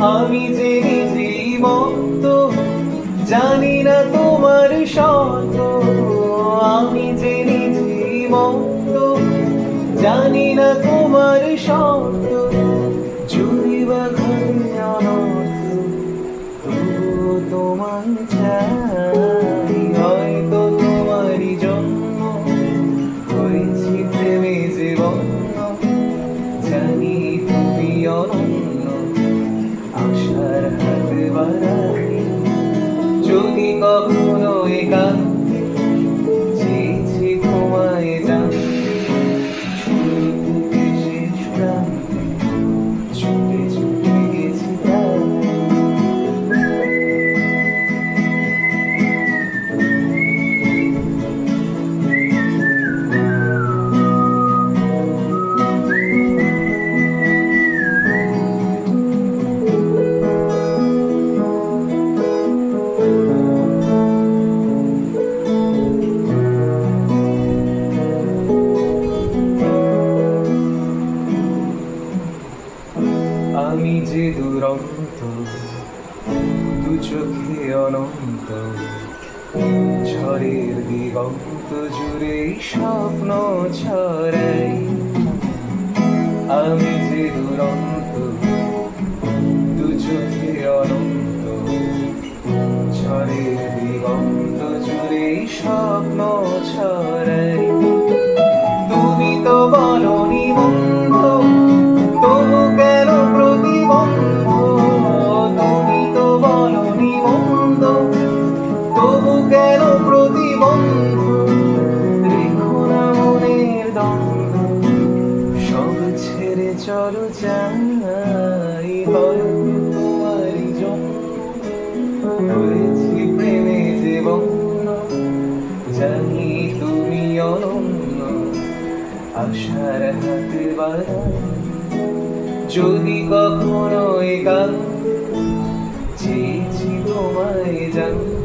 আমি যে নিজেই মত, জানি না তোমার শর্ত। আমি যে নিজেই মত, জানি না তোমার শর্ত। যদি বা ঘটে অনর্থ, তবুও তোমায় চাই। হয়তো তোমারই জন্য হয়েছি প্রেমে যে বন্য। জানি তুমি অনন্য, আশার হাত বাড়াই। যদি কখনো একান্তে চেয়েছি তোমায় জানতে, শুরু থেকে শেষ প্রান্তে ছুটে ছুটে গেছি তাই। আমি যে দুরন্ত, দু চোখে অনন্ত, ঝড়ের দিগন্ত জুড়ে স্বপ্ন ছড়াই। আমি যে দুরন্ত, দু চোখে অনন্ত, ঝড়ের দিগন্ত জুড়ে স্বপ্ন ছড়াই। তুমি তো বলনি মন্দ, তবু কেন প্রতিবন্ধ? তুমি তো বলনি মন্দ, তবু কেন প্রতিবন্ধ? রেখো না মনের দ্বন্দ্ব, সব ছেড়ে চলো যাই। হয়তো তোমারই জন্য হয়েছি প্রেমে যে বন্য। জানি তুমি অনন্য, আশার হাতে বাড়াই। যদি কখনো একান্তে চেয়েছি তোমায় জানতে,